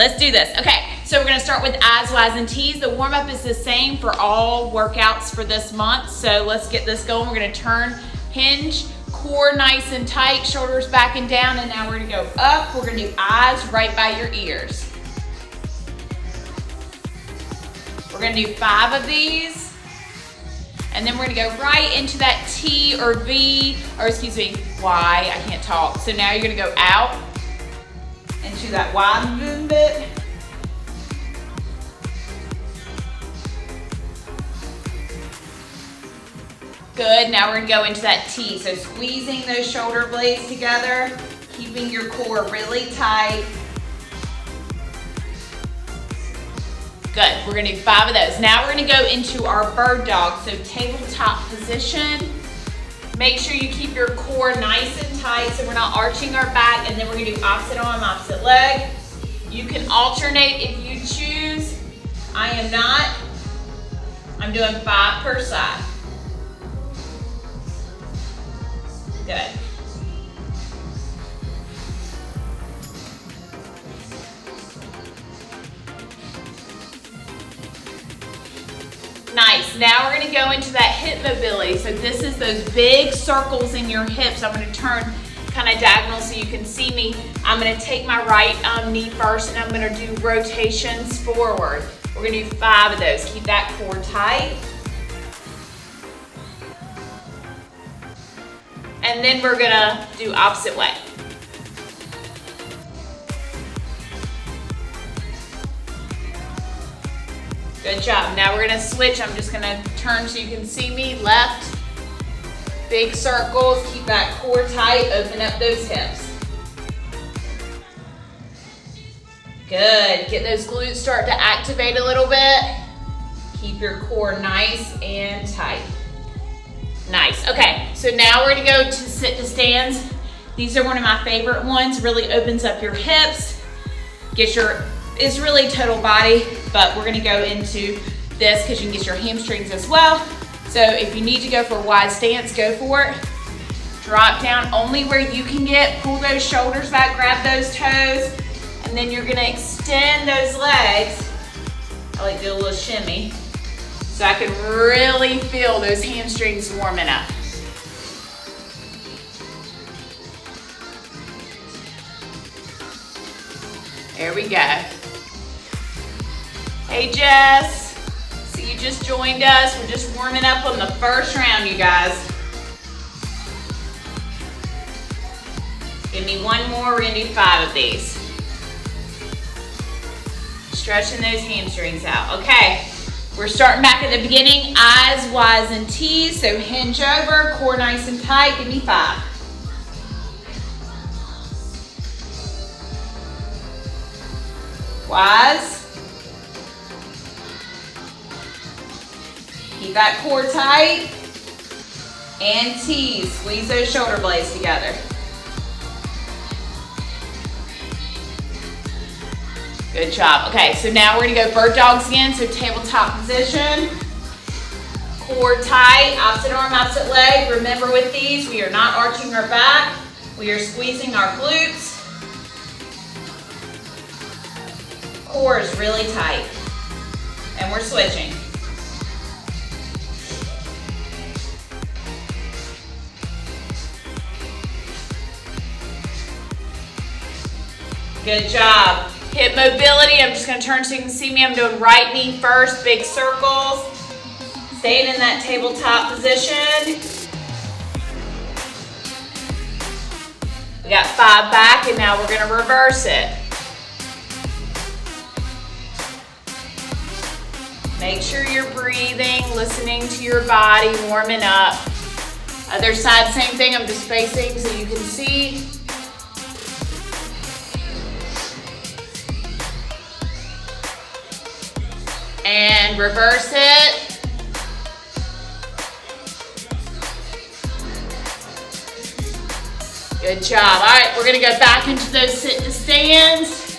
let's do this. Okay, so we're gonna start with I's, Y's, and T's. The warm-up is the same for all workouts for this month, so let's get this going. We're gonna turn, hinge, core nice and tight, shoulders back and down, and now we're gonna go up. We're gonna do I's right by your ears. We're gonna do 5 of these, and then we're gonna go right into that T or V, or excuse me, Y, I can't talk. So now you're gonna go out into that Y movement. Good, now we're gonna go into that T. So squeezing those shoulder blades together, keeping your core really tight. Good, we're gonna do 5 of those. Now we're gonna go into our bird dog. So tabletop position. Make sure you keep your core nice and tight so we're not arching our back, and then we're gonna do opposite arm, opposite leg. You can alternate if you choose. I am not. I'm doing 5 per side. Good. Nice. Now we're going to go into that hip mobility. So this is those big circles in your hips. I'm going to turn kind of diagonal so you can see me. I'm going to take my right knee first, and I'm going to do rotations forward. We're going to do 5 of those. Keep that core tight. And then we're going to do opposite way. Good job. Now we're gonna switch. I'm just gonna turn so you can see me. Left, big circles. Keep that core tight. Open up those hips. Good. Get those glutes start to activate a little bit. Keep your core nice and tight. Nice. Okay, so now we're gonna go to sit to stands. These are one of my favorite ones. Really opens up your hips. It's really total body, but we're gonna go into this because you can get your hamstrings as well. So if you need to go for a wide stance, go for it. Drop down only where you can get. Pull those shoulders back, grab those toes, and then you're gonna extend those legs. I like to do a little shimmy so I can really feel those hamstrings warming up. There we go. Hey Jess, so you just joined us. We're just warming up on the first round, you guys. Give me one more, we're gonna do 5 of these. Stretching those hamstrings out. Okay, we're starting back at the beginning. I's, Y's, and T's. So hinge over, core nice and tight. Give me 5. Y's. Keep that core tight. And T's. Squeeze those shoulder blades together. Good job. Okay, so now we're gonna go bird dogs again. So tabletop position. Core tight. Opposite arm, opposite leg. Remember with these, we are not arching our back. We are squeezing our glutes. Core is really tight. And we're switching. Good job. Hip mobility. I'm just going to turn so you can see me. I'm doing right knee first, big circles. Staying in that tabletop position. We got 5 back, and now we're going to reverse it. Make sure you're breathing, listening to your body, warming up. Other side, same thing. I'm just facing so you can see. And reverse it. Good job. All right, we're gonna go back into those sit to stands.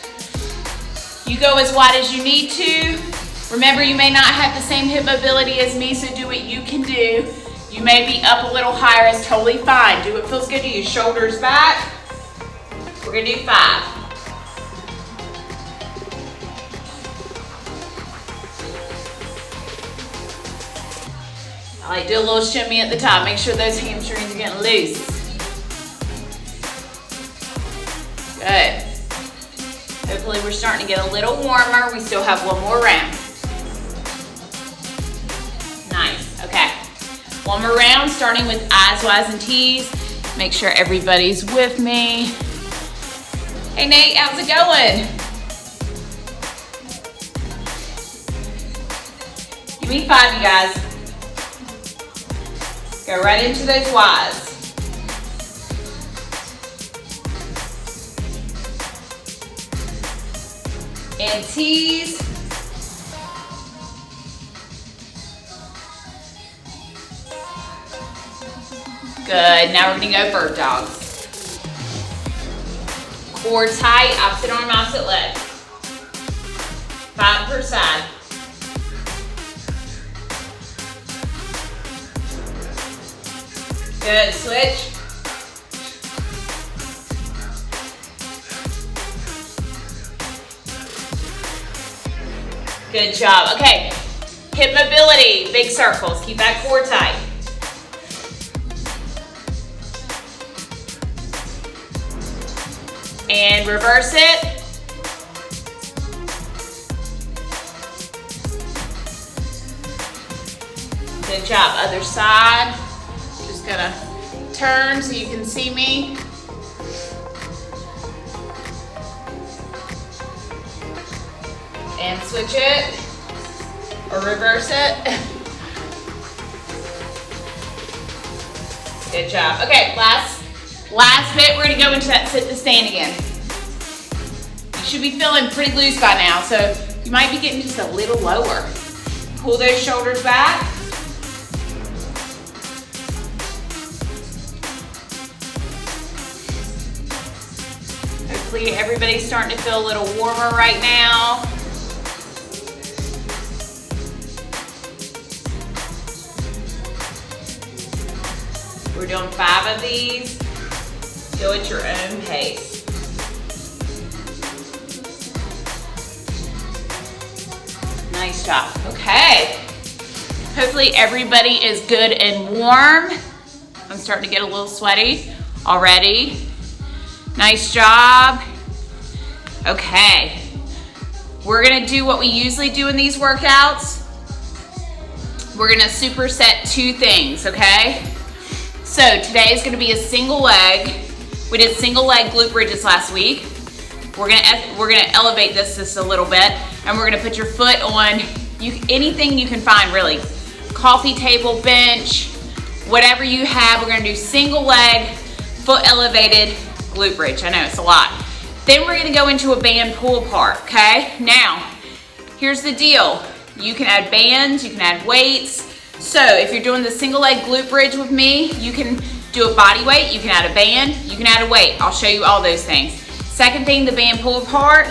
You go as wide as you need to. Remember, you may not have the same hip mobility as me, so do what you can do. You may be up a little higher, it's totally fine. Do what feels good to you. Shoulders back. We're gonna do 5. I like to do a little shimmy at the top. Make sure those hamstrings are getting loose. Good. Hopefully we're starting to get a little warmer. We still have one more round. Nice, okay. One more round, starting with eyes, Y's, and T's. Make sure everybody's with me. Hey Nate, how's it going? Give me 5, you guys. Go right into those Y's. And T's. Good, now we're gonna go bird dogs. Core tight, opposite arm, opposite leg. 5 per side. Good, switch. Good job. Okay, hip mobility, big circles. Keep that core tight. And reverse it. Good job. Other side. Just gonna turn so you can see me. And switch it or reverse it. Good job. Okay, last bit, we're gonna go into that sit to stand again. You should be feeling pretty loose by now, so you might be getting just a little lower. Pull those shoulders back. Hopefully everybody's starting to feel a little warmer right now. We're doing 5 of these. Go at your own pace. Nice job. Okay. Hopefully everybody is good and warm. I'm starting to get a little sweaty already. Nice job. Okay. We're gonna do what we usually do in these workouts. We're gonna superset 2 things, okay? So today is gonna be a single leg. We did single leg glute bridges last week. We're gonna elevate this just a little bit, and we're gonna put your foot on anything you can find, really. Coffee table, bench, whatever you have. We're gonna do single leg, foot elevated glute bridge. I know it's a lot. Then we're gonna go into a band pull apart, okay? Now, here's the deal. You can add bands, you can add weights. So if you're doing the single leg glute bridge with me, you can do a body weight, you can add a band, you can add a weight. I'll show you all those things. Second thing, the band pull apart.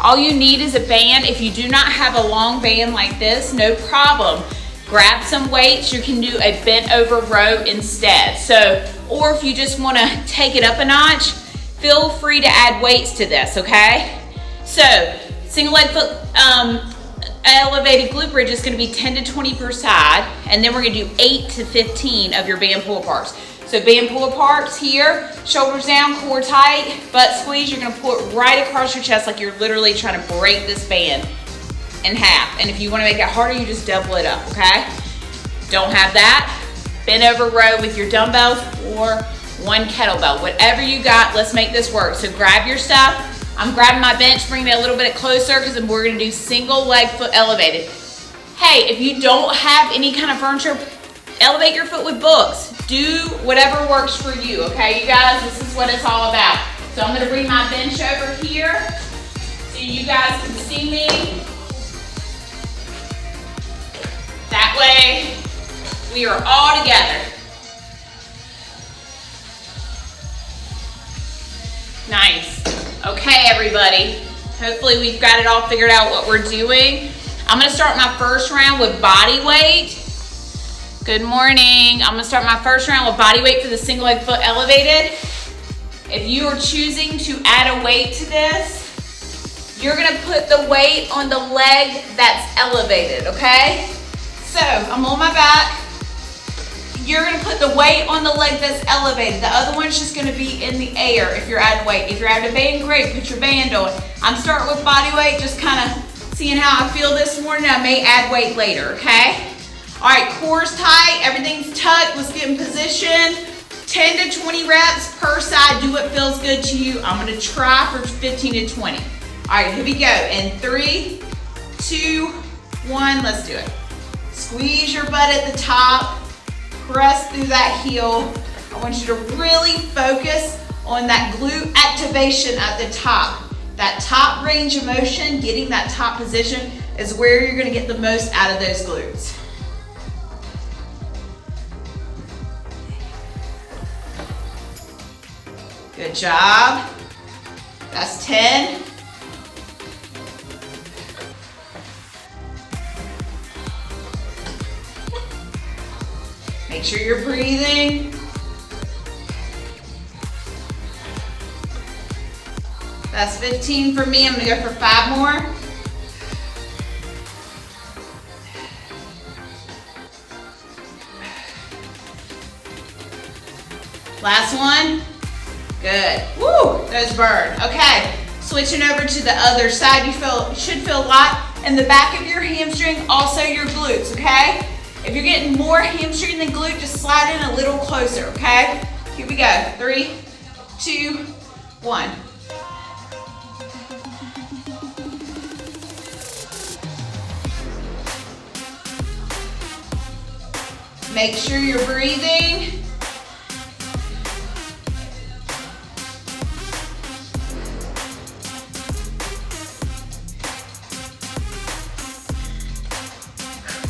All you need is a band. If you do not have a long band like this, no problem. Grab some weights. You can do a bent over row instead. So, or if you just want to take it up a notch, feel free to add weights to this, okay? So, single leg foot elevated glute bridge is going to be 10 to 20 per side, and then we're going to do 8 to 15 of your band pull aparts. So band pull aparts here, shoulders down, core tight, butt squeeze. You're going to pull it right across your chest like you're literally trying to break this band in half. And if you want to make it harder, you just double it up, okay? Don't have that. Bend over row with your dumbbells or one kettlebell. Whatever you got, let's make this work. So grab your stuff. I'm grabbing my bench, bringing it a little bit closer because we're going to do single leg foot elevated. Hey, if you don't have any kind of furniture, elevate your foot with books. Do whatever works for you, okay, you guys? This is what it's all about. So I'm going to bring my bench over here so you guys can see me. That way, we are all together. Nice. Okay, everybody. Hopefully we've got it all figured out what we're doing. I'm going to start my first round with body weight. Good morning. I'm going to start my first round with body weight for the single leg foot elevated. If you are choosing to add a weight to this, you're going to put the weight on the leg that's elevated, okay? So I'm on my back. you're gonna put the weight on the leg that's elevated. The other one's just gonna be in the air if you're adding weight. If you're adding a band, great, put your band on. I'm starting with body weight, just kind of seeing how I feel this morning. I may add weight later, okay? All right, core's tight, everything's tucked. Let's get in position. 10 to 20 reps per side. Do what feels good to you. I'm gonna try for 15 to 20. All right, here we go. In 3, 2, 1, let's do it. Squeeze your butt at the top. Press through that heel. I want you to really focus on that glute activation at the top. That top range of motion, getting that top position is where you're gonna get the most out of those glutes. Good job. That's 10. Make sure you're breathing. That's 15 for me. I'm gonna go for 5 more. Last one. Good. Woo, those burn. Okay, switching over to the other side. You should feel a lot in the back of your hamstring, also your glutes, okay? If you're getting more hamstring than glute, just slide in a little closer, okay? Here we go. 3, 2, 1. Make sure you're breathing.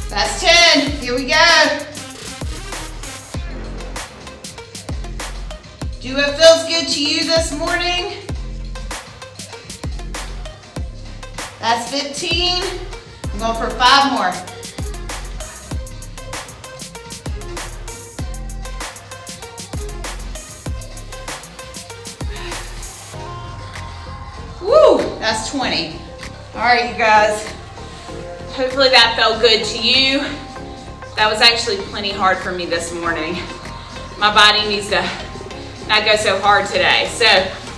That's 10. Here we go. Do what feels good to you this morning. That's 15. I'm going for 5 more. Woo, that's 20. All right, you guys. Hopefully that felt good to you. That was actually plenty hard for me this morning. My body needs to not go so hard today. So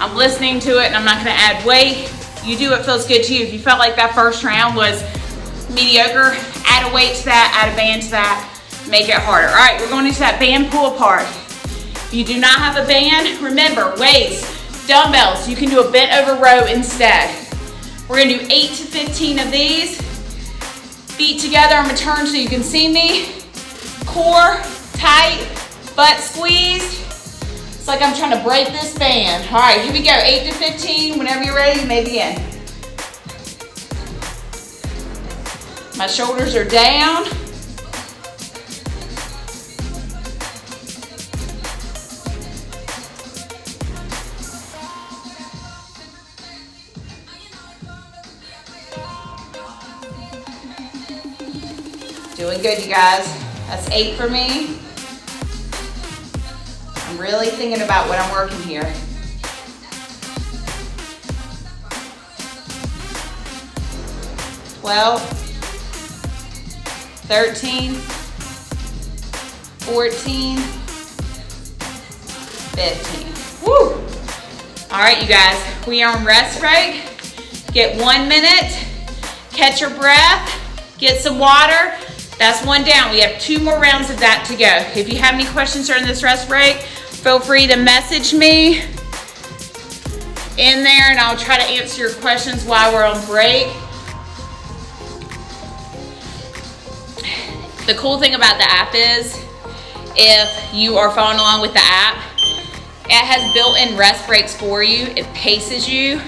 I'm listening to it and I'm not gonna add weight. You do what feels good to you. If you felt like that first round was mediocre, add a weight to that, add a band to that, make it harder. All right, we're going into that band pull apart. If you do not have a band, remember, weights, dumbbells, you can do a bent over row instead. We're gonna do 8 to 15 of these. Feet together, I'm gonna turn so you can see me. Core tight, butt squeezed. It's like I'm trying to break this band. All right, here we go, 8 to 15. Whenever you're ready, you may begin. My shoulders are down. Doing good, you guys. That's 8 for me. I'm really thinking about what I'm working here. 12, 13, 14, 15. Woo! All right, you guys, we are on rest break. Get 1 minute, catch your breath, get some water. That's 1 down. We have 2 more rounds of that to go. If you have any questions during this rest break, feel free to message me in there and I'll try to answer your questions while we're on break. The cool thing about the app is, if you are following along with the app, it has built-in rest breaks for you. It paces you.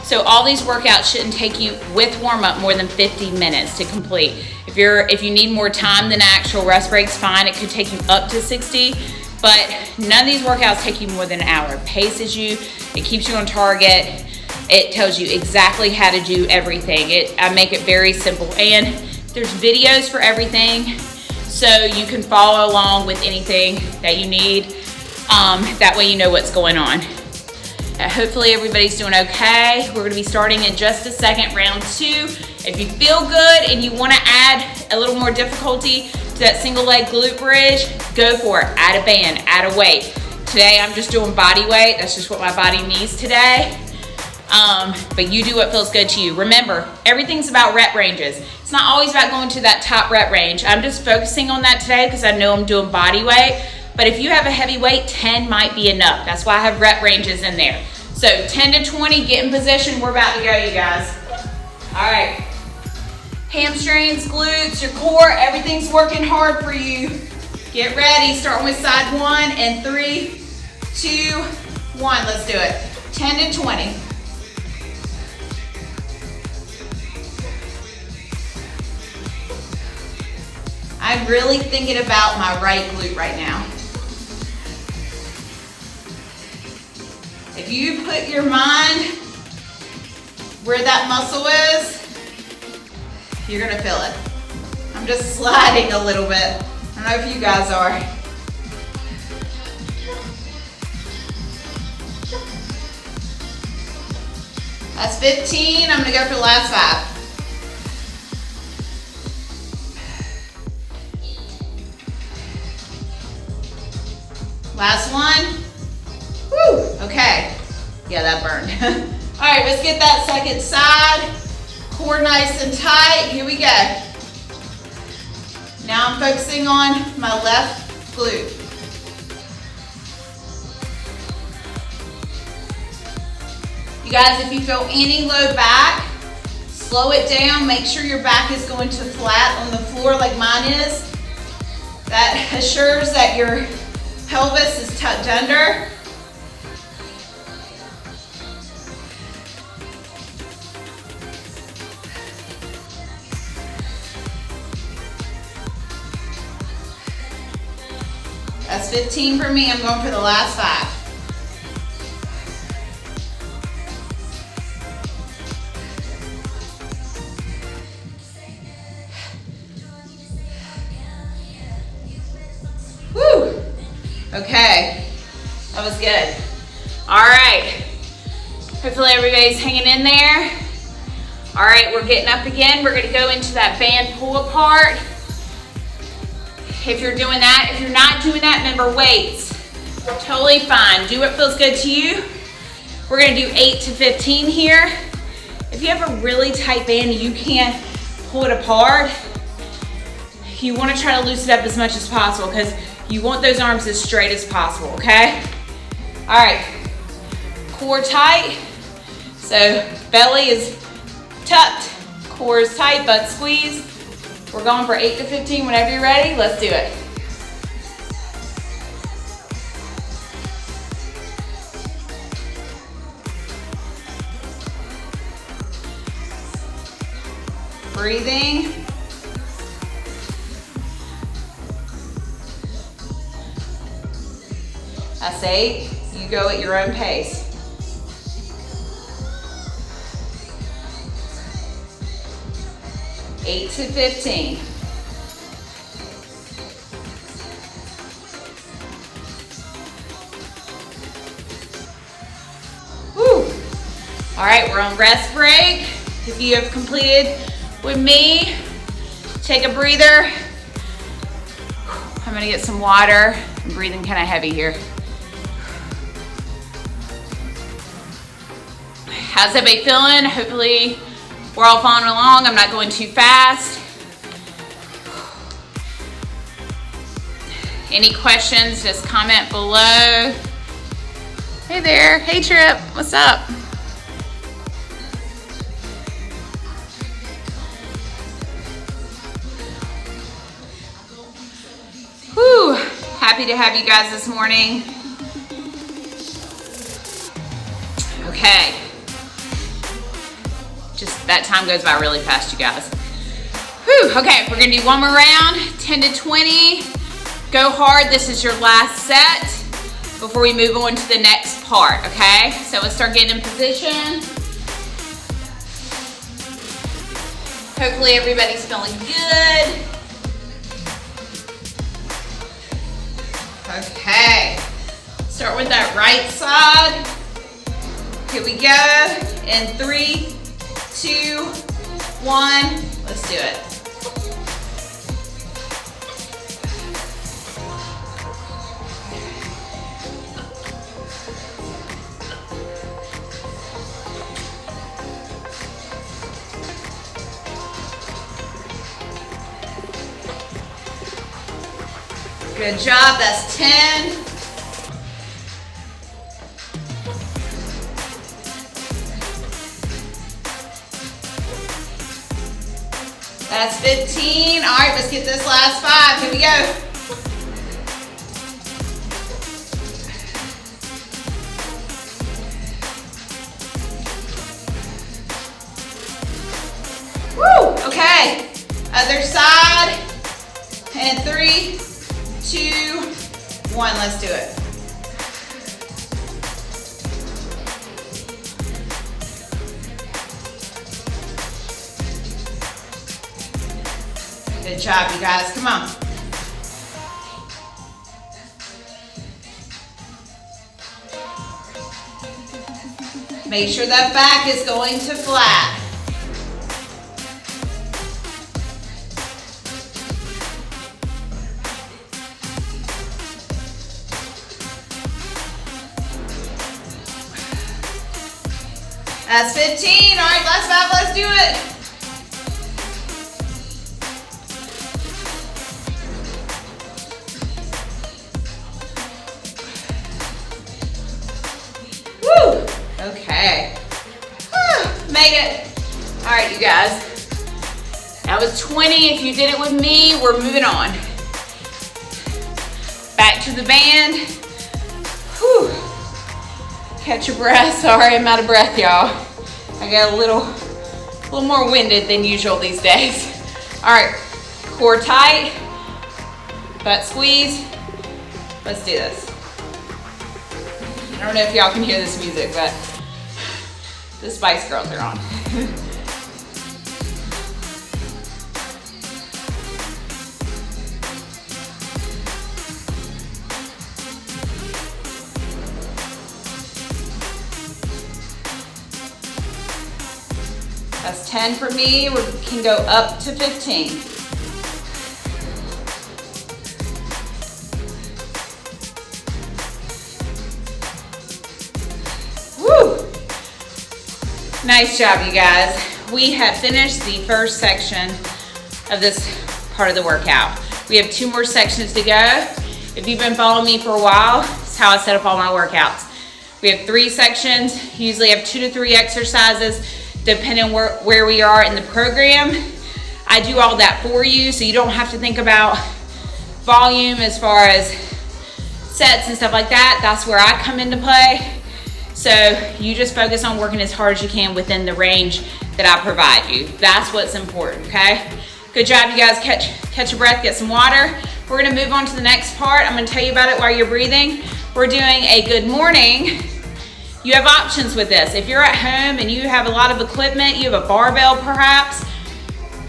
So all these workouts shouldn't take you, with warm-up, more than 50 minutes to complete. If you need more time than actual rest breaks, fine. It could take you up to 60, but none of these workouts take you more than an hour. It paces you, it keeps you on target. It tells you exactly how to do everything. I make it very simple, and there's videos for everything, so you can follow along with anything that you need. That way you know what's going on. Hopefully everybody's doing okay. We're gonna be starting in just a second, round 2. If you feel good and you wanna add a little more difficulty to that single leg glute bridge, go for it. Add a band, add a weight. Today I'm just doing body weight. That's just what my body needs today. But you do what feels good to you. Remember, everything's about rep ranges. It's not always about going to that top rep range. I'm just focusing on that today because I know I'm doing body weight. But if you have a heavy weight, 10 might be enough. That's why I have rep ranges in there. So 10 to 20, get in position. We're about to go, you guys. All right. Hamstrings, glutes, your core, everything's working hard for you. Get ready, starting with side one and 3, 2, 1. Let's do it. 10 to 20. I'm really thinking about my right glute right now. If you put your mind where that muscle is, you're gonna feel it. I'm just sliding a little bit. I don't know if you guys are. That's 15. I'm gonna go for the last 5. Last one. Woo, okay. Yeah, that burned. All right, let's get that second side. Core nice and tight. Here we go. Now I'm focusing on my left glute. You guys, if you feel any low back, slow it down. Make sure your back is going to flat on the floor like mine is. That assures that your pelvis is tucked under. That's 15 for me. I'm going for the last 5. Woo! Okay, that was good. All right, hopefully everybody's hanging in there. All right, we're getting up again. We're gonna go into that band pull apart. If you're doing that, if you're not doing that, remember weights. Totally fine, do what feels good to you. We're gonna do 8 to 15 here. If you have a really tight band and you can't pull it apart, you wanna try to loosen it up as much as possible because you want those arms as straight as possible, okay? All right, core tight. So belly is tucked, core is tight, butt squeeze. We're going for 8 to 15 whenever you're ready. Let's do it. Breathing. That's 8. You go at your own pace. Eight to 15. Woo. All right, we're on rest break. If you have completed with me, take a breather. I'm gonna get some water. I'm breathing kind of heavy here. How's everybody feeling? Hopefully we're all following along. I'm not going too fast. Any questions, just comment below. Hey there, hey Trip, what's up? Whew, happy to have you guys this morning. Okay. Just that time goes by really fast, you guys. Whew, okay, we're gonna do one more round, 10 to 20. Go hard, this is your last set before we move on to the next part, okay? So let's start getting in position. Hopefully everybody's feeling good. Okay, start with that right side. Here we go, in 3, 2, 1, let's do it. Good job, that's 10. That's 15. All right, let's get this last 5. Here we go. Woo, okay. Other side. And 3, 2, 1, let's do it. Good job, you guys, come on. Make sure that back is going to flat. That's 15, all right, last 5, let's do it. Okay, made it. All right, you guys, that was 20. If you did it with me, we're moving on. Back to the band. Whew. Catch your breath. Sorry, I'm out of breath, y'all. I got a little more winded than usual these days. All right, core tight, butt squeeze. Let's do this. I don't know if y'all can hear this music, but the Spice Girls are on. That's 10 for me. We can go up to 15. Woo! Nice job, you guys. We have finished the first section of this part of the workout. We have 2 more sections to go. If you've been following me for a while, this is how I set up all my workouts. We have 3 sections, usually have 2 to 3 exercises, depending where we are in the program. I do all that for you, so you don't have to think about volume as far as sets and stuff like that. That's where I come into play. So you just focus on working as hard as you can within the range that I provide you. That's what's important, okay? Good job, you guys. Catch your breath, get some water. We're gonna move on to the next part. I'm gonna tell you about it while you're breathing. We're doing a good morning. You have options with this. If you're at home and you have a lot of equipment, you have a barbell perhaps,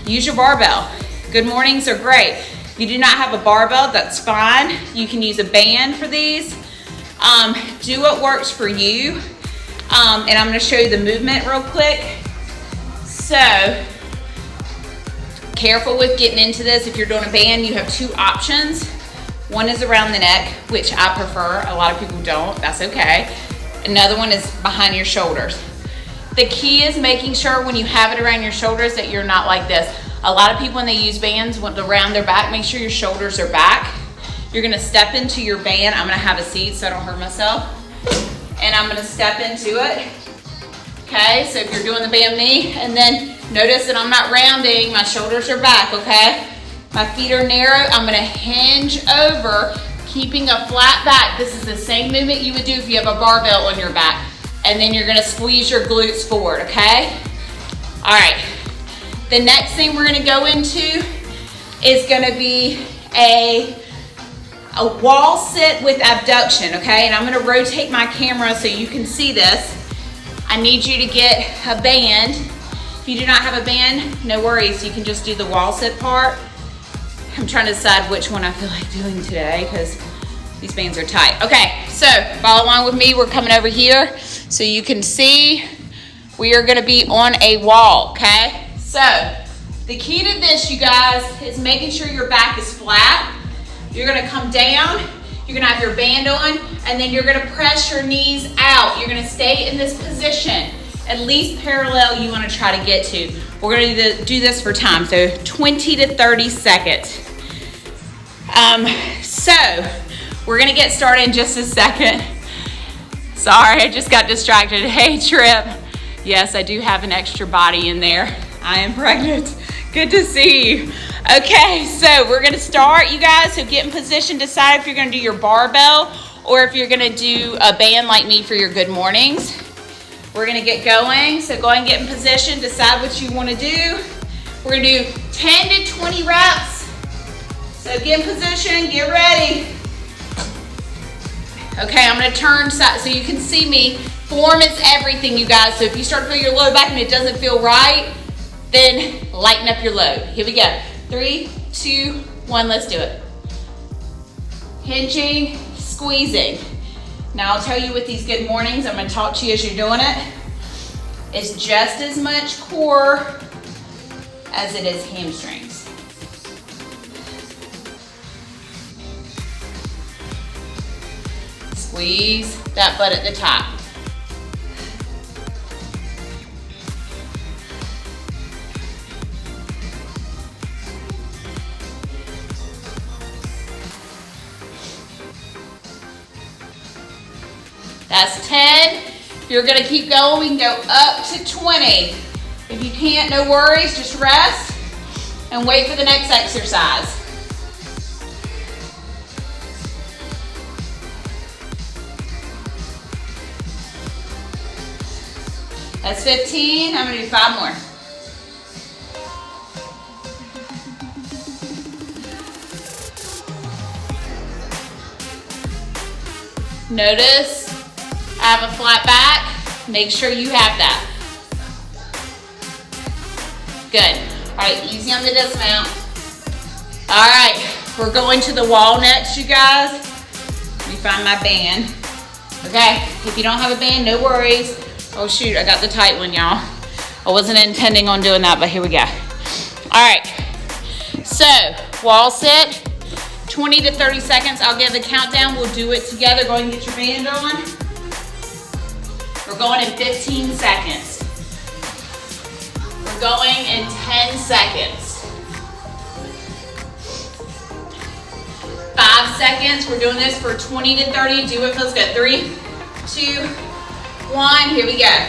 use your barbell. Good mornings are great. If you do not have a barbell, that's fine. You can use a band for these. Do what works for you. And I'm gonna show you the movement real quick. So, careful with getting into this. If you're doing a band, you have 2 options. One is around the neck, which I prefer. A lot of people don't, that's okay. Another one is behind your shoulders. The key is making sure when you have it around your shoulders that you're not like this. A lot of people when they use bands want to round their back, make sure your shoulders are back. You're gonna step into your band. I'm gonna have a seat so I don't hurt myself. And I'm gonna step into it. Okay, so if you're doing the band knee, and then notice that I'm not rounding, my shoulders are back, okay? My feet are narrow, I'm gonna hinge over, keeping a flat back. This is the same movement you would do if you have a barbell on your back. And then you're gonna squeeze your glutes forward, okay? All right, the next thing we're gonna go into is gonna be a wall sit with abduction, okay? And I'm gonna rotate my camera so you can see this. I need you to get a band. If you do not have a band, no worries, you can just do the wall sit part. I'm trying to decide which one I feel like doing today because these bands are tight. Okay, so follow along with me. We're coming over here so you can see we are gonna be on a wall, okay? So the key to this, you guys, is making sure your back is flat. You're gonna come down, you're gonna have your band on, and then you're gonna press your knees out. You're gonna stay in this position, at least parallel you wanna try to get to. We're gonna do this for time, so 20 to 30 seconds. So we're gonna get started in just a second. Sorry, I just got distracted. Hey, Trip. Yes, I do have an extra body in there. I am pregnant. Good to see you. Okay, so we're gonna start, you guys. So get in position, decide if you're gonna do your barbell or if you're gonna do a band like me for your good mornings. We're gonna get going. So go ahead and get in position, decide what you wanna do. We're gonna do 10 to 20 reps. So get in position, get ready. Okay, I'm gonna turn so you can see me. Form is everything, you guys. So if you start to feel your low back and it doesn't feel right, then lighten up your load. Here we go. 3, 2, 1, let's do it. Hinging, squeezing. Now I'll tell you with these good mornings, I'm gonna talk to you as you're doing it. It's just as much core as it is hamstrings. Squeeze that butt at the top. That's 10. If you're gonna keep going, we can go up to 20. If you can't, no worries, just rest and wait for the next exercise. That's 15, I'm gonna do 5 more. Notice I have a flat back. Make sure you have that. Good. All right, easy on the dismount. All right, we're going to the wall next, you guys. Let me find my band. Okay, if you don't have a band, no worries. Oh shoot, I got the tight one, y'all. I wasn't intending on doing that, but here we go. All right, so wall sit. 20 to 30 seconds, I'll give the countdown. We'll do it together. Go ahead and get your band on. We're going in 15 seconds. We're going in 10 seconds. 5 seconds. We're doing this for 20 to 30. Do what feels good. 3, 2, 1. Here we go.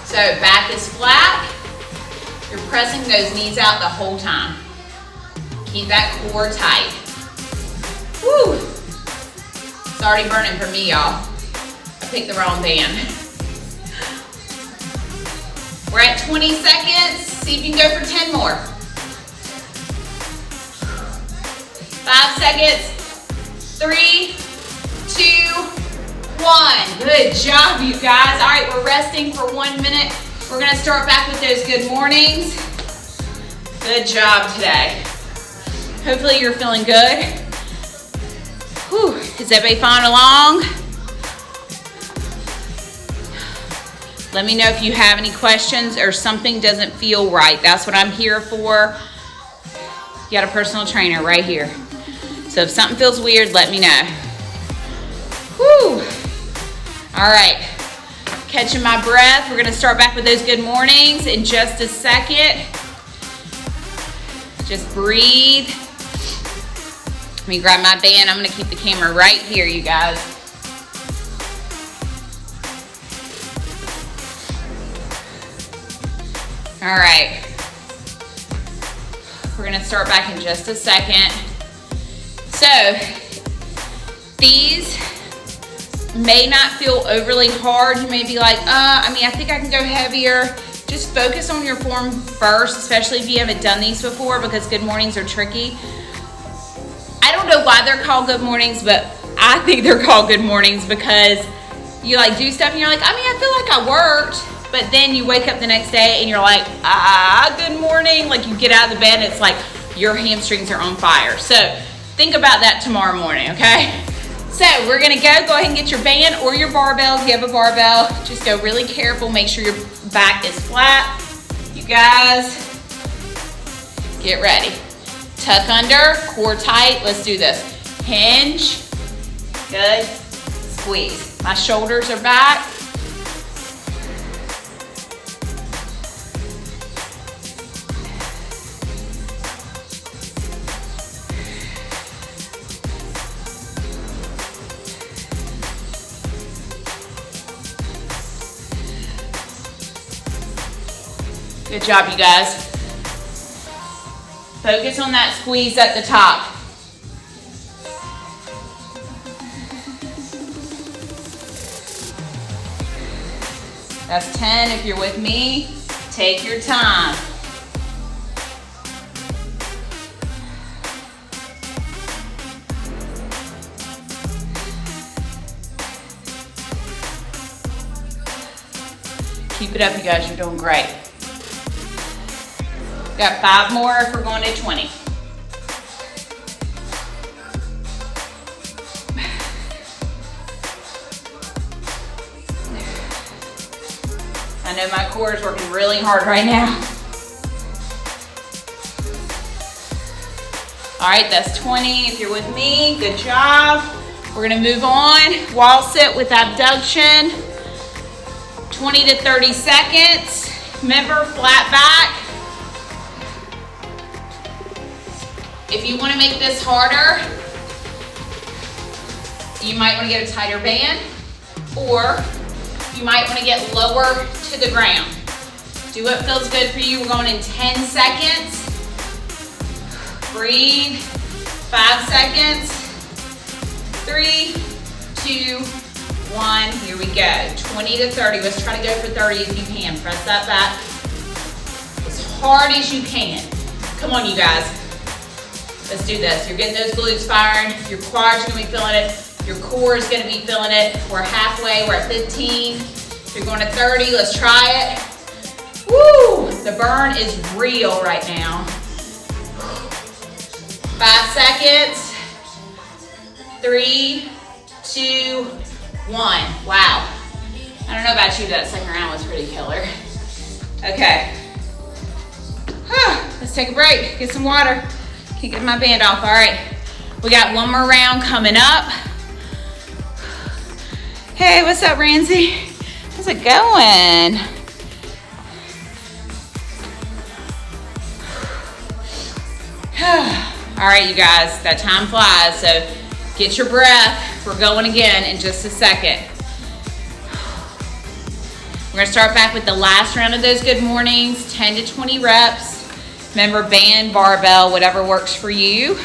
So back is flat. You're pressing those knees out the whole time. Keep that core tight. Woo! It's already burning for me, y'all. I picked the wrong band. We're at 20 seconds. See if you can go for 10 more. 5 seconds. 3, 2, 1. Good job, you guys. All right, we're resting for 1 minute. We're gonna start back with those good mornings. Good job today. Hopefully you're feeling good. Whew. Is everybody following along? Let me know if you have any questions or something doesn't feel right. That's what I'm here for. You got a personal trainer right here. So if something feels weird, let me know. Whew. All right, catching my breath. We're gonna start back with those good mornings in just a second. Just breathe. Let me grab my band. I'm gonna keep the camera right here, you guys. All right. We're gonna start back in just a second. So, these may not feel overly hard. You may be like, I think I can go heavier. Just focus on your form first, especially if you haven't done these before, because good mornings are tricky. I don't know why they're called good mornings, but I think they're called good mornings because you like do stuff and you're like, I feel like I worked, but then you wake up the next day and you're like, good morning. Like you get out of the bed and it's like your hamstrings are on fire. So think about that tomorrow morning, okay? So we're gonna go ahead and get your band or your barbell. If you have a barbell, just go really careful. Make sure your back is flat. You guys, get ready. Tuck under, core tight. Let's do this. Hinge, good, squeeze. My shoulders are back. Good job, you guys. Focus on that squeeze at the top. That's 10 if you're with me. Take your time. Keep it up, you guys, you're doing great. Got 5 more if we're going to 20. I know my core is working really hard right now. All right, that's 20 if you're with me. Good job. We're gonna move on. Wall sit with abduction. 20 to 30 seconds. Remember, flat back. If you wanna make this harder, you might wanna get a tighter band, or you might wanna get lower to the ground. Do what feels good for you. We're going in 10 seconds. Breathe. 5 seconds. 3, 2, 1. Here we go. 20 to 30. Let's try to go for 30 if you can. Press that back as hard as you can. Come on, you guys. Let's do this. You're getting those glutes firing. Your quads are gonna be feeling it. Your core is gonna be feeling it. We're halfway. We're at 15. If you're going to 30, let's try it. Woo! The burn is real right now. 5 seconds. 3, 2, 1. Wow. I don't know about you, that second round was pretty killer. Okay. Let's take a break. Get some water. Can't get my band off. All right. We got one more round coming up. Hey, what's up, Ramsey? How's it going? All right, you guys, that time flies, so get your breath. We're going again in just a second. We're gonna start back with the last round of those good mornings, 10 to 20 reps. Remember, band, barbell, whatever works for you.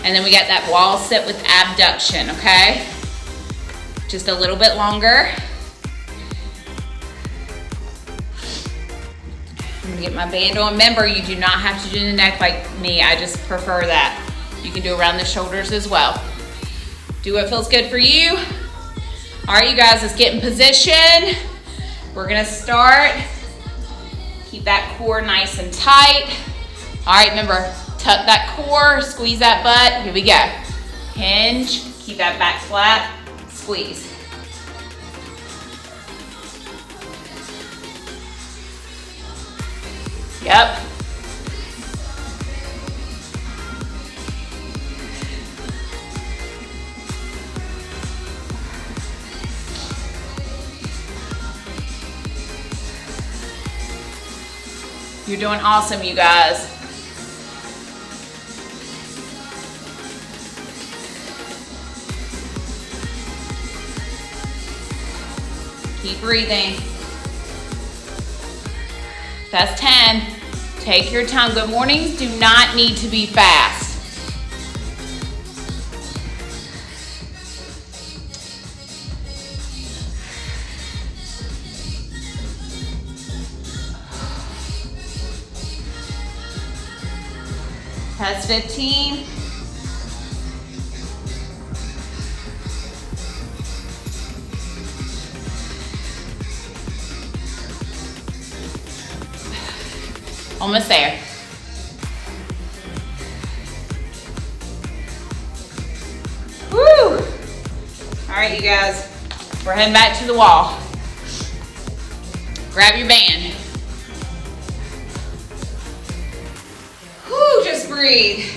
And then we got that wall sit with abduction, okay? Just a little bit longer. I'm gonna get my band on. Remember, you do not have to do the neck like me. I just prefer that. You can do around the shoulders as well. Do what feels good for you. All right, you guys, let's get in position. We're gonna start. Keep that core nice and tight. All right, remember, tuck that core, squeeze that butt. Here we go. Hinge, keep that back flat, squeeze. Yep. You're doing awesome, you guys. Keep breathing. That's 10. Take your time. Good mornings do not need to be fast. That's 15. Almost there. Woo! All right, you guys, we're heading back to the wall. Grab your band. Woo, just breathe.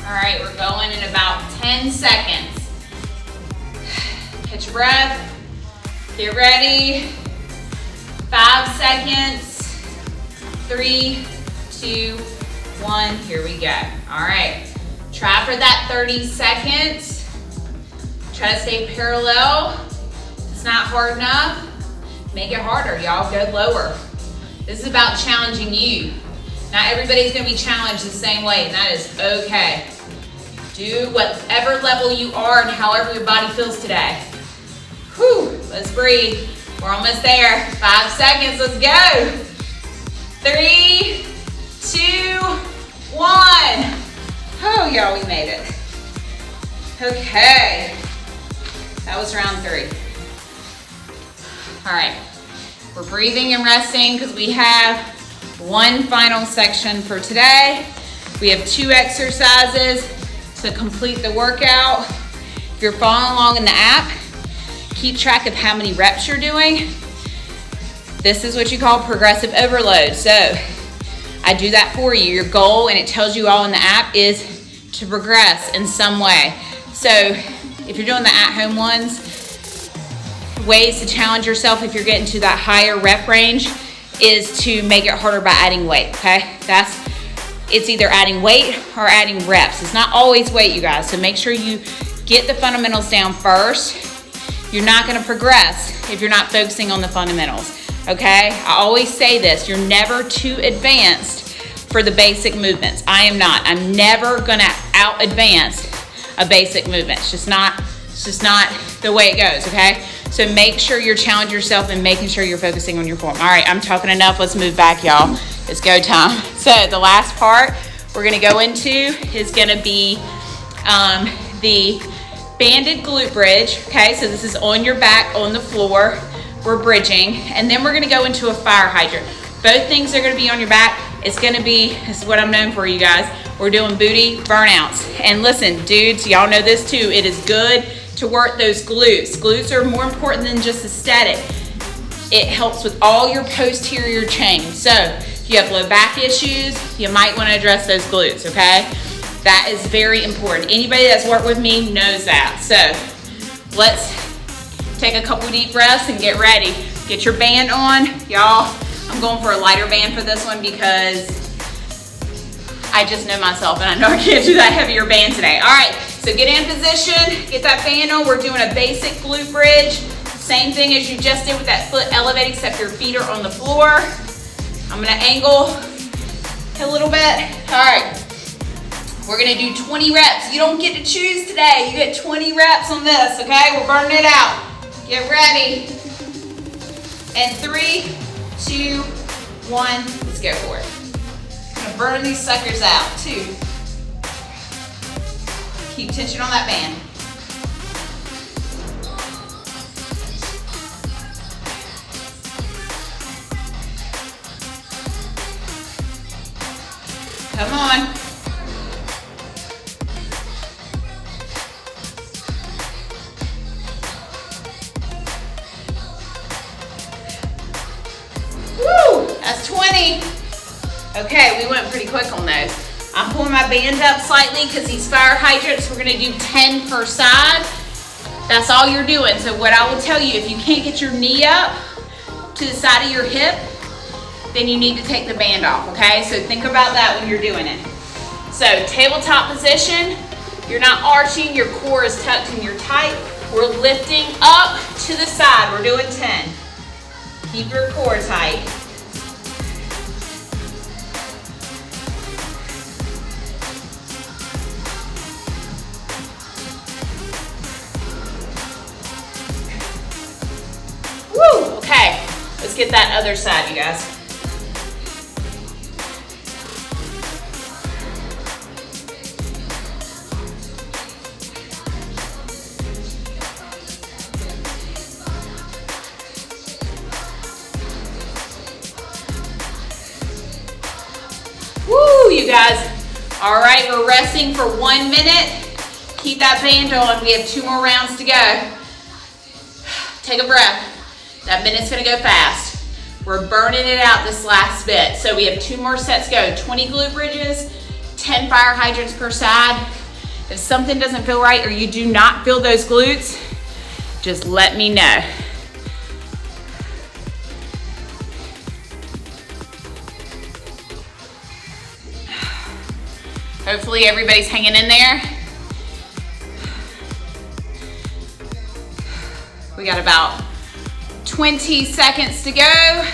All right, we're going in about 10 seconds. Catch your breath. Get ready. 5 seconds. 3, 2, 1. Here we go. All right. Try for that 30 seconds. Try to stay parallel. If it's not hard enough, make it harder, y'all. Go lower. This is about challenging you. Not everybody's gonna be challenged the same way, and that is okay. Do whatever level you are and however your body feels today. Whew, let's breathe. We're almost there. 5 seconds, let's go. 3, 2, 1. Oh, y'all, we made it. Okay, that was round 3. All right, we're breathing and resting because we have one final section for today. We have 2 exercises to complete the workout. If you're following along in the app, keep track of how many reps you're doing. This is what you call progressive overload. So I do that for you. Your goal, and it tells you all in the app, is to progress in some way. So if you're doing the at-home ones, ways to challenge yourself if you're getting to that higher rep range is to make it harder by adding weight, okay? It's either adding weight or adding reps. It's not always weight, you guys. So make sure you get the fundamentals down first. You're not gonna progress if you're not focusing on the fundamentals, okay? I always say this, you're never too advanced for the basic movements. I am not. I'm never gonna out-advance a basic movement. It's just not the way it goes, okay? So make sure you're challenging yourself and making sure you're focusing on your form. All right, I'm talking enough. Let's move back, y'all. It's go time. So the last part we're gonna go into is gonna be the banded glute bridge, okay? So this is on your back, on the floor. We're bridging, and then we're gonna go into a fire hydrant. Both things are gonna be on your back. This is what I'm known for, you guys. We're doing booty burnouts. And listen, dudes, y'all know this too. It is good to work those glutes. Glutes are more important than just aesthetic. It helps with all your posterior chain. So if you have low back issues, you might want to address those glutes, okay? That is very important. Anybody that's worked with me knows that. So let's take a couple deep breaths and get ready. Get your band on, y'all. I'm going for a lighter band for this one because I just know myself and I know I can't do that heavier band today. All right, so get in position, get that band on. We're doing a basic glute bridge. Same thing as you just did with that foot elevated, except your feet are on the floor. I'm gonna angle a little bit. All right, we're gonna do 20 reps. You don't get to choose today. You get 20 reps on this, okay? We're burning it out. Get ready. And 3, 2, 1, let's go for it. I'm gonna burn these suckers out. 2. Keep tension on that band. Come on. That's 20. Okay, we went pretty quick on those. I'm pulling my band up slightly because these fire hydrants, we're gonna do 10 per side. That's all you're doing. So what I will tell you, if you can't get your knee up to the side of your hip, then you need to take the band off, okay? So think about that when you're doing it. So tabletop position, you're not arching, your core is tucked and you're tight. We're lifting up to the side, we're doing 10. Keep your core tight. Woo, okay, let's get that other side, you guys. Woo, you guys. All right, we're resting for 1 minute. Keep that band on. We have 2 more rounds to go. Take a breath. That minute's gonna go fast. We're burning it out this last bit. So we have 2 more sets to go. 20 glute bridges, 10 fire hydrants per side. If something doesn't feel right or you do not feel those glutes, just let me know. Hopefully everybody's hanging in there. We got about 20 seconds to go.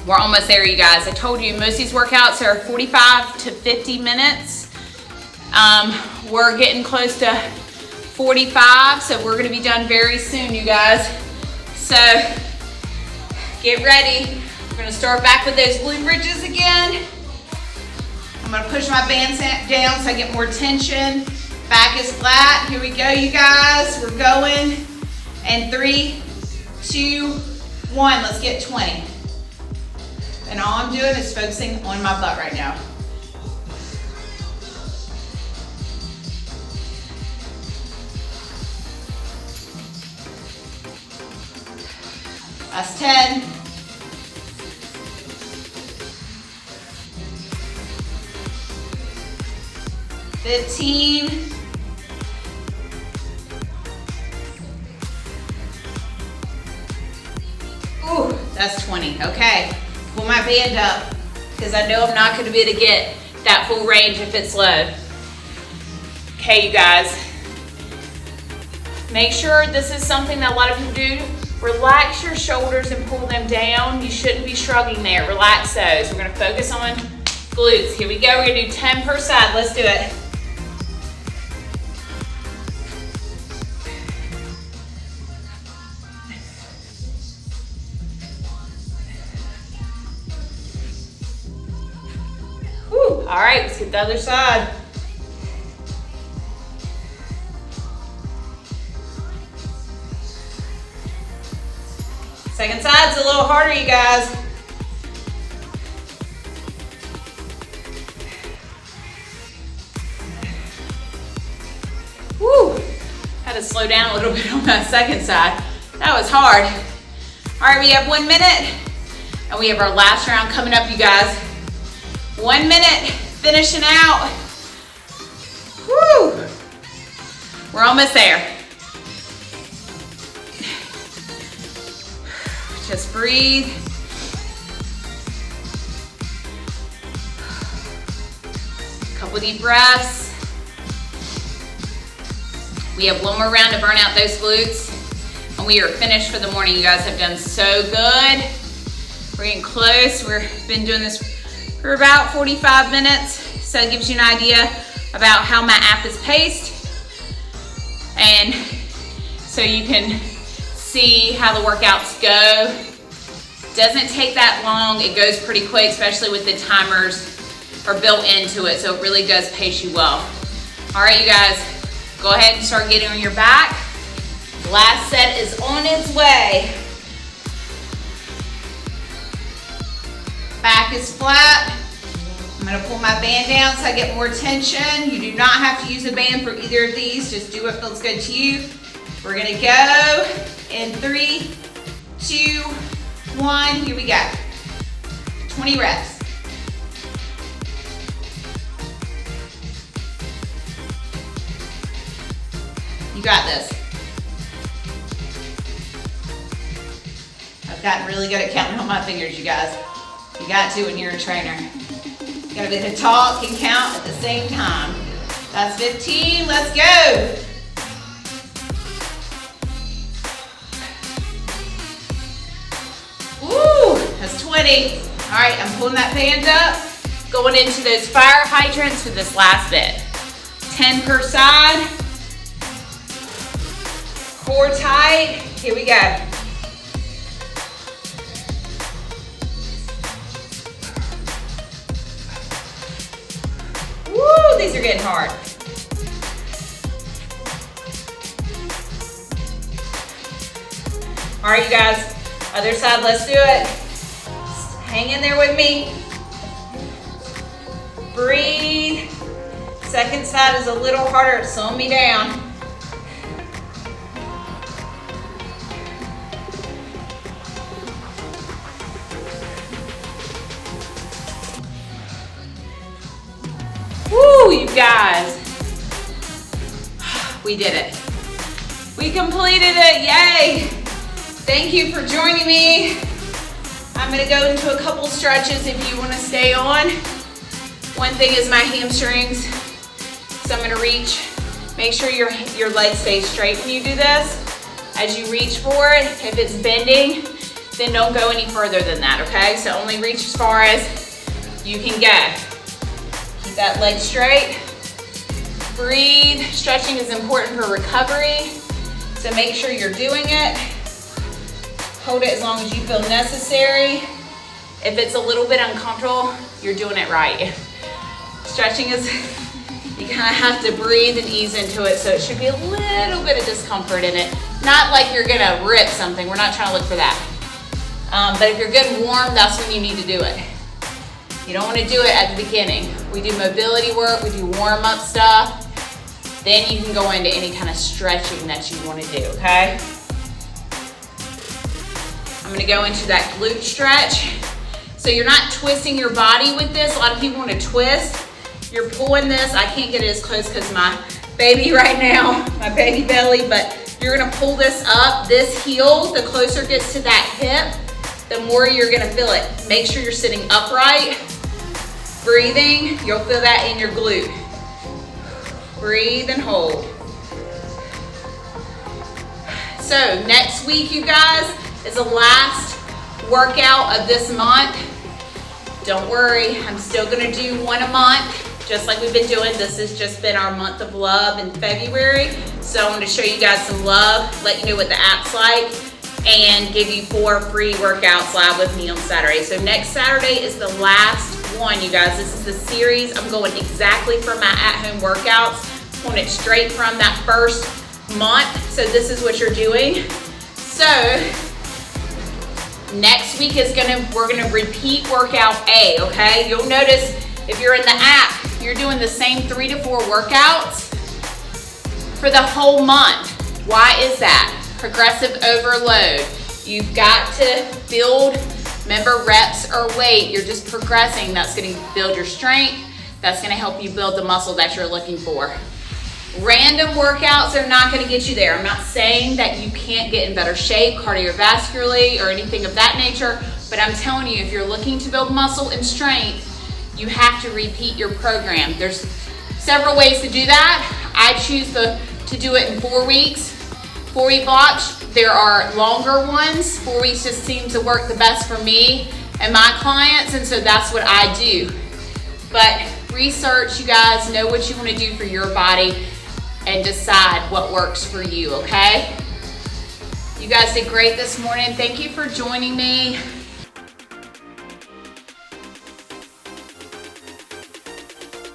We're almost there, you guys. I told you most of these workouts are 45 to 50 minutes. We're getting close to 45, so we're gonna be done very soon, you guys. So get ready. We're gonna start back with those glute bridges again. I'm gonna push my band down so I get more tension. Back is flat. Here we go, you guys. We're going. And 3, 2, 1. Let's get 20. And all I'm doing is focusing on my butt right now. That's 10. 15. Ooh, that's 20. Okay, pull my band up because I know I'm not going to be able to get that full range if it's low. Okay, you guys, make sure this is something that a lot of people do. Relax your shoulders and pull them down. You shouldn't be shrugging there. Relax those. We're going to focus on glutes. Here we go. We're going to do 10 per side. Let's do it. All right, let's get the other side. Second side's a little harder, you guys. Woo, had to slow down a little bit on my second side. That was hard. All right, we have 1 minute, and we have our last round coming up, you guys. 1 minute, finishing out. Woo! We're almost there. Just breathe. Couple deep breaths. We have one more round to burn out those glutes, and we are finished for the morning. You guys have done so good. We're getting close. We've been doing this for about 45 minutes, so it gives you an idea about how my app is paced, and so you can see how the workouts go. Doesn't take that long. It goes pretty quick, especially with the timers are built into it, so it really does pace you well. All right, you guys, go ahead and start getting on your back. Last set is on its way. Back is flat. I'm gonna pull my band down so I get more tension. You do not have to use a band for either of these. Just do what feels good to you. We're gonna go in 3, 2, 1. Here we go. 20 reps. You got this. I've gotten really good at counting on my fingers, you guys. You got to when you're a trainer. You gotta be able to talk and count at the same time. That's 15, let's go. Woo, that's 20. All right, I'm pulling that band up, going into those fire hydrants for this last bit. 10 per side. Core tight, here we go. Woo, these are getting hard. All right, you guys, other side, let's do it. Hang in there with me. Breathe. Second side is a little harder, it's slowing me down. Woo, you guys. We did it. We completed it, yay. Thank you for joining me. I'm gonna go into a couple stretches if you wanna stay on. One thing is my hamstrings, so I'm gonna reach. Make sure your legs stay straight when you do this. As you reach for it, if it's bending, then don't go any further than that, okay? So only reach as far as you can go. Keep that leg straight. Breathe. Stretching is important for recovery, so make sure you're doing it. Hold it as long as you feel necessary. If it's a little bit uncomfortable, you're doing it right. Stretching is, you kind of have to breathe and ease into it, so it should be a little bit of discomfort in it. Not like you're gonna rip something, we're not trying to look for that. But if you're good and warm, that's when you need to do it. You don't wanna do it at the beginning. We do mobility work, we do warm-up stuff, then you can go into any kind of stretching that you wanna do, okay? I'm gonna go into that glute stretch. So you're not twisting your body with this. A lot of people wanna twist. You're pulling this. I can't get it as close because my baby right now, my baby belly, but you're gonna pull this up. This heel, the closer it gets to that hip, the more you're gonna feel it. Make sure you're sitting upright, breathing. You'll feel that in your glute. Breathe and hold. So next week, you guys, is the last workout of this month. Don't worry, I'm still gonna do one a month, just like we've been doing. This has just been our month of love in February. So I want to show you guys some love, let you know what the app's like, and give you 4 free workouts live with me on Saturday. So next Saturday is the last one, you guys. This is the series. I'm going exactly from my at-home workouts, pulling it straight from that first month. So this is what you're doing. So next week is we're gonna repeat workout A, okay? You'll notice if you're in the app, you're doing the same 3 to 4 workouts for the whole month. Why is that? Progressive overload. You've got to build, remember, reps or weight. You're just progressing. That's gonna build your strength. That's gonna help you build the muscle that you're looking for. Random workouts are not gonna get you there. I'm not saying that you can't get in better shape cardiovascularly or anything of that nature, but I'm telling you, if you're looking to build muscle and strength, you have to repeat your program. There's several ways to do that. I choose to do it in 4 weeks, 4-week blocks. There are longer ones. 4 weeks just seems to work the best for me and my clients, and so that's what I do. But research, you guys, know what you want to do for your body and decide what works for you, okay? You guys did great this morning. Thank you for joining me.